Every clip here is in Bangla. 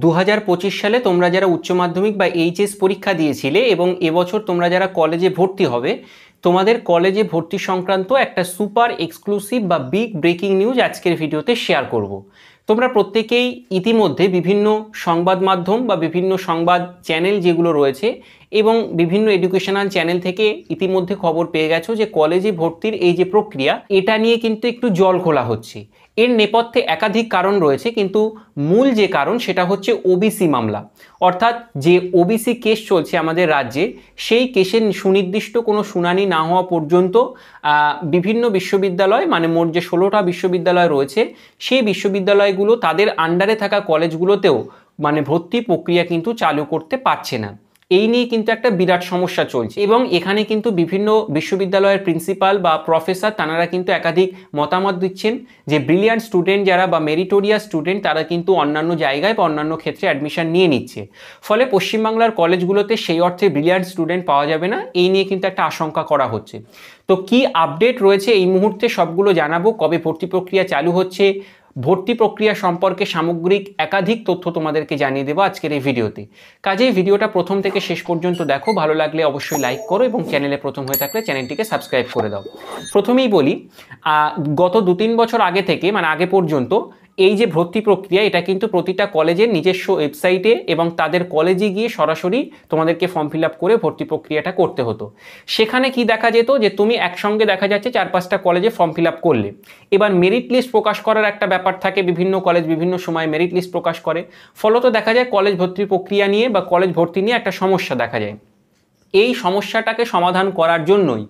2025 সালে তোমরা যারা উচ্চ মাধ্যমিক বা এইচএস পরীক্ষা দিয়েছিলে এবং এবছর তোমরা যারা কলেজে ভর্তি হবে, তোমাদের কলেজে ভর্তি সংক্রান্ত একটা সুপার এক্সক্লুসিভ বা বিগ ব্রেকিং নিউজ আজকের ভিডিওতে শেয়ার করব। তোমরা প্রত্যেকেই ইতিমধ্যে বিভিন্ন সংবাদ মাধ্যম বা বিভিন্ন সংবাদ চ্যানেল যেগুলো রয়েছে এবং বিভিন্ন এডুকেশনাল চ্যানেল থেকে ইতিমধ্যে খবর পেয়ে গেছো যে কলেজে ভর্তির এই যে প্রক্রিয়া, এটা নিয়ে কিন্তু একটু জল খোলা হচ্ছে। এর নেপথ্যে একাধিক কারণ রয়েছে, কিন্তু মূল যে কারণ সেটা হচ্ছে ওবিসি মামলা। অর্থাৎ যে ওবিসি কেস চলছে আমাদের রাজ্যে, সেই কেসের সুনির্দিষ্ট কোনো শুনানি না হওয়া পর্যন্ত বিভিন্ন বিশ্ববিদ্যালয়, মানে মোট যে 16টা বিশ্ববিদ্যালয় রয়েছে, সেই বিশ্ববিদ্যালয়গুলো তাদের আন্ডারে থাকা কলেজগুলোতেও মানে ভর্তি প্রক্রিয়া কিন্তু চালু করতে পারছে না। এই নিয়ে কিন্তু একটা বিরাট সমস্যা চলছে এবং এখানে কিন্তু বিভিন্ন বিশ্ববিদ্যালয়ের প্রিন্সিপাল বা প্রফেসর তারা কিন্তু একাধিক মতামত দিচ্ছেন যে ব্রিলিয়ান্ট স্টুডেন্ট যারা বা মেরিটোরিয়াস স্টুডেন্ট তারা কিন্তু অন্যান্য জায়গায় বা অন্যান্য ক্ষেত্রে অ্যাডমিশন নিয়ে নিচ্ছে, ফলে পশ্চিমবাংলার কলেজগুলোতে সেই অর্থে ব্রিলিয়ান্ট স্টুডেন্ট পাওয়া যাবে না। এই নিয়ে কিন্তু একটা আশঙ্কা করা হচ্ছে। তো কি আপডেট রয়েছে এই মুহূর্তে সবগুলো জানাবো। কবে ভর্তি প্রক্রিয়া চালু হচ্ছে, ভর্তি প্রক্রিয়া সম্পর্কে সামগ্রিক একাধিক তথ্য তোমাদেরকে জানিয়ে দেবো আজকের এই ভিডিওতে। কাজেই ভিডিওটা প্রথম থেকে শেষ পর্যন্ত দেখো, ভালো লাগলে অবশ্যই লাইক করো এবং চ্যানেলে প্রথম হয়ে থাকলে চ্যানেলটিকে সাবস্ক্রাইব করে দাও। প্রথমেই বলি, গত 2-3 বছর আগে থেকে, মানে আগে পর্যন্ত এই যে ভর্তি প্রক্রিয়া, এটা কিন্তু প্রতিটা কলেজের নিজস্ব ওয়েবসাইটে এবং তাদের কলেজে গিয়ে সরাসরি তোমাদেরকে ফর্ম ফিল আপ করে ভর্তি প্রক্রিয়াটা করতে হতো। সেখানে কি দেখা যেত যে তুমি একসঙ্গে দেখা যাচ্ছে 4-5টা কলেজে ফর্ম ফিল আপ করলে, এবার মেরিট লিস্ট প্রকাশ করার একটা ব্যাপার থাকে, বিভিন্ন কলেজ বিভিন্ন সময় মেরিট লিস্ট প্রকাশ করে, ফলত দেখা যায় কলেজ ভর্তি প্রক্রিয়া নিয়ে বা কলেজ ভর্তি নিয়ে একটা সমস্যা দেখা যায়। এই সমস্যাটাকে সমাধান করার জন্যই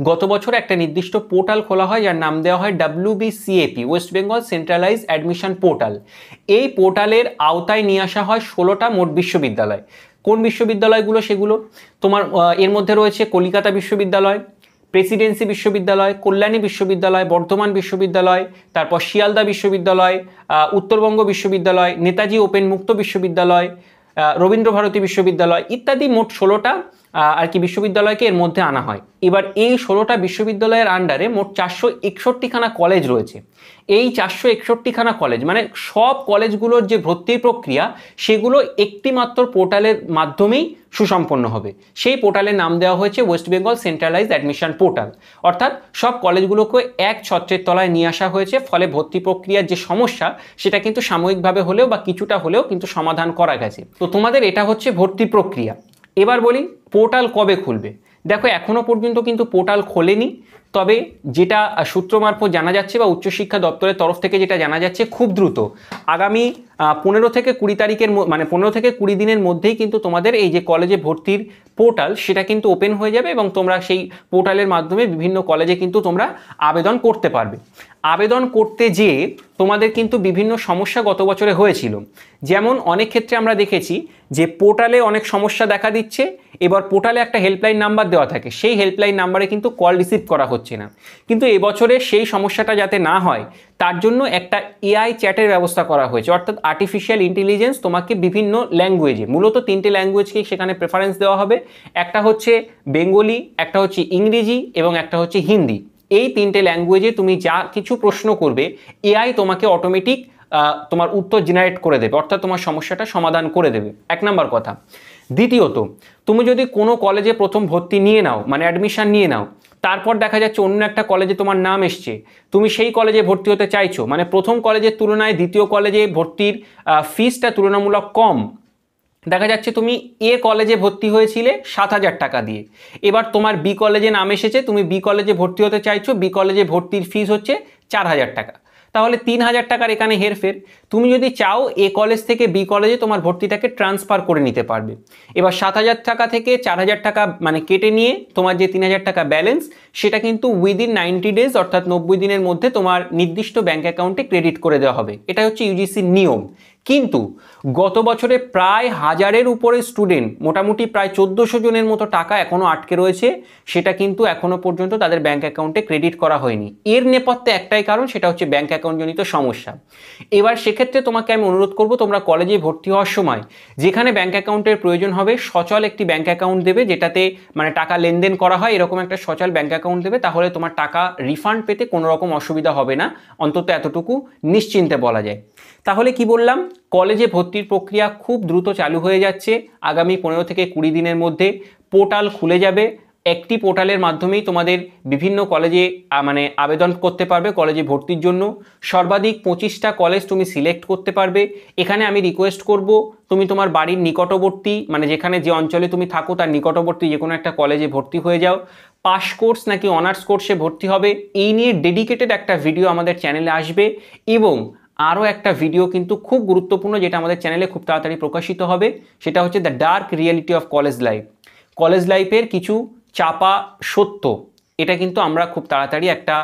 গত বছর একটা নির্দিষ্ট পোর্টাল খোলা হয় যার নাম দেওয়া হয় WBCAP, West Bengal centralise admission portal. এই পোর্টালের আওতায় নিয়ে আসা হয় 16টা মোট বিশ্ববিদ্যালয়। কোন বিশ্ববিদ্যালয়গুলো সেগুলো? তোমার এর মধ্যে রয়েছে কলকাতা বিশ্ববিদ্যালয়, প্রেসিডেন্সি বিশ্ববিদ্যালয়, কল্যাণী বিশ্ববিদ্যালয়, বর্ধমান বিশ্ববিদ্যালয়, তারপর শিয়ালদা বিশ্ববিদ্যালয়, উত্তরবঙ্গ বিশ্ববিদ্যালয়, নেতাজি ওপেন মুক্ত বিশ্ববিদ্যালয়, রবীন্দ্রভারতী বিশ্ববিদ্যালয় ইত্যাদি মোট 16টা আর কি বিশ্ববিদ্যালয়কে এর মধ্যে আনা হয়। এবার এই 16টা বিশ্ববিদ্যালয়ের আন্ডারে মোট 461খানা কলেজ রয়েছে। এই 461খানা কলেজ মানে সব কলেজগুলোর যে ভর্তি প্রক্রিয়া, সেগুলো একটি মাত্র পোর্টালের মাধ্যমেই সুসম্পন্ন হবে। সেই পোর্টালের নাম দেওয়া হয়েছে West Bengal centralise admission portal. অর্থাৎ সব কলেজগুলোকে এক ছত্রের তলায় নিয়ে আসা হয়েছে, ফলে ভর্তি প্রক্রিয়ার যে সমস্যা সেটা কিন্তু সাময়িকভাবে হলেও বা কিছুটা হলেও কিন্তু সমাধান করা গেছে। তো তোমাদের এটা হচ্ছে ভর্তি প্রক্রিয়া। এবার বলি পোর্টাল কবে খুলবে। দেখো এখনো পর্যন্ত কিন্তু পোর্টাল খোলেনি, তবে যেটা সূত্র মারফত জানা যাচ্ছে বা উচ্চশিক্ষা দপ্তরের তরফ থেকে যেটা জানা যাচ্ছে, খুব দ্রুত আগামী 15 থেকে 20 তারিখের মানে 15 থেকে 20 দিনের মধ্যেই কিন্তু তোমাদের এই যে কলেজে ভর্তির পোর্টাল সেটা কিন্তু ওপেন হয়ে যাবে এবং তোমরা সেই পোর্টালের মাধ্যমে বিভিন্ন কলেজে কিন্তু তোমরা আবেদন করতে পারবে। আবেদন করতে যেয়ে তোমাদের কিন্তু বিভিন্ন সমস্যা গত বছরে হয়েছিল। যেমন অনেক ক্ষেত্রে আমরা দেখেছি যে পোর্টালে অনেক সমস্যা দেখা দিচ্ছে, এবার পোর্টালে একটা হেল্পলাইন নাম্বার দেওয়া থাকে, সেই হেল্পলাইন নাম্বারে কিন্তু কল রিসিভ করা হচ্ছে না। কিন্তু এবছরে সেই সমস্যাটা যাতে না হয় তার জন্য একটা AI চ্যাটের ব্যবস্থা করা হয়েছে, অর্থাৎ আর্টিফিশিয়াল ইন্টেলিজেন্স তোমাকে বিভিন্ন ল্যাঙ্গুয়েজে, মূলত 3টে ল্যাঙ্গুয়েজকে সেখানে প্রেফারেন্স দেওয়া হবে। একটা হচ্ছে বেঙ্গলি, একটা হচ্ছে ইংরেজি এবং একটা হচ্ছে হিন্দি। এই 3টে ল্যাঙ্গুয়েজে তুমি যা কিছু প্রশ্ন করবে, AI তোমাকে অটোমেটিক তোমার উত্তর জেনারেট করে দেবে, অর্থাৎ তোমার সমস্যাটা সমাধান করে দেবে। 1 নম্বর কথা। দ্বিতীয়ত, তুমি যদি কোনো কলেজে প্রথম ভর্তি নিয়ে নাও, মানে অ্যাডমিশন নিয়ে নাও, তারপর দেখা যাচ্ছে অন্য একটা কলেজে তোমার নাম এসছে, তুমি সেই কলেজে ভর্তি হতে চাইছো, মানে প্রথম কলেজের তুলনায় দ্বিতীয় কলেজে ভর্তির ফিসটা তুলনামূলক কম। দেখা যাচ্ছে তুমি A কলেজে ভর্তি হয়েছিলে 7,000 টাকা দিয়ে, এবার তোমার B কলেজে নাম এসেছে, তুমি B কলেজে ভর্তি হতে চাইছো, B কলেজে ভর্তির ফিস হচ্ছে 4,000 টাকা, তাহলে 3,000 টাকার এখানে হেরফের। তুমি যদি চাও A কলেজ থেকে B কলেজে তোমার ভর্তিটাকে ট্রান্সফার করে নিতে পারবে। এবার 7,000 টাকা থেকে 4,000 টাকা মানে কেটে নিয়ে তোমার যে 3,000 টাকা ব্যালেন্স, সেটা কিন্তু উইদিন 90 ডেজ অর্থাৎ 90 দিনের মধ্যে তোমার নির্দিষ্ট ব্যাঙ্ক অ্যাকাউন্টে ক্রেডিট করে দেওয়া হবে। এটা হচ্ছে ইউজিসির নিয়ম। কিন্তু গত বছরে প্রায় 1000-এর উপরে স্টুডেন্ট, মোটামুটি প্রায় 1400 জনের মতো টাকা এখনও আটকে রয়েছে, সেটা কিন্তু এখনও পর্যন্ত তাদের ব্যাঙ্ক অ্যাকাউন্টে ক্রেডিট করা হয়নি। এর নেপথ্যে একটাই কারণ, সেটা হচ্ছে ব্যাঙ্ক অ্যাকাউন্টজনিত সমস্যা। এবার সেক্ষেত্রে তোমাকে আমি অনুরোধ করব, তোমরা কলেজে ভর্তি হওয়ার সময় যেখানে ব্যাঙ্ক অ্যাকাউন্টের প্রয়োজন হবে, সচল একটি ব্যাঙ্ক অ্যাকাউন্ট দেবে, যেটাতে মানে টাকা লেনদেন করা হয়, এরকম একটা সচল ব্যাঙ্ক অ্যাকাউন্ট দেবে, তাহলে তোমার টাকা রিফান্ড পেতে কোনো রকম অসুবিধা হবে না, অন্তত এতটুকু নিশ্চিন্তে বলা যায়। তাহলে কি বললাম, কলেজে ভর্তির প্রক্রিয়া খুব দ্রুত চালু হয়ে যাচ্ছে। আগামী 15 থেকে 20 দিনের মধ্যে পোর্টাল খুলে যাবে। একটি পোর্টালের মাধ্যমেই তোমাদের বিভিন্ন কলেজে মানে আবেদন করতে পারবে কলেজে ভর্তির জন্য। সর্বাধিক 25টা কলেজ তুমি সিলেক্ট করতে পারবে। এখানে আমি রিকোয়েস্ট করব, তুমি তোমার বাড়ির নিকটবর্তী মানে যেখানে যে অঞ্চলে তুমি থাকো তার নিকটবর্তী যে কোনো একটা কলেজে ভর্তি হয়ে যাও। পাস কোর্স নাকি অনার্স কোর্সে ভর্তি হবে এই নিয়ে ডেডিকেটেড একটা ভিডিও আমাদের চ্যানেলে আসবে, এবং আরও একটা ভিডিও কিন্তু খুব গুরুত্বপূর্ণ যেটা আমাদের চ্যানেলে খুব তাড়াতাড়ি প্রকাশিত হবে, সেটা হচ্ছে the dark reality of college life. College লাইফের কিছু চাপা সত্য, এটা কিন্তু আমরা খুব তাড়াতাড়ি একটা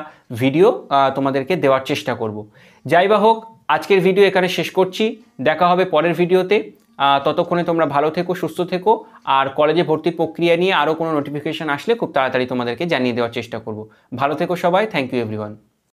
ভিডিও তোমাদেরকে দেওয়ার চেষ্টা করব। যাই বা হোক, আজকের ভিডিও এখানে শেষ করছি। দেখা হবে পরের ভিডিওতে। ততক্ষণে তোমরা ভালো থেকো, সুস্থ থেকো, আর কলেজে ভর্তির প্রক্রিয়া নিয়ে আরও কোনো নোটিফিকেশান আসলে খুব তাড়াতাড়ি তোমাদেরকে জানিয়ে দেওয়ার চেষ্টা করব। ভালো থেকো সবাই। Thank you everyone.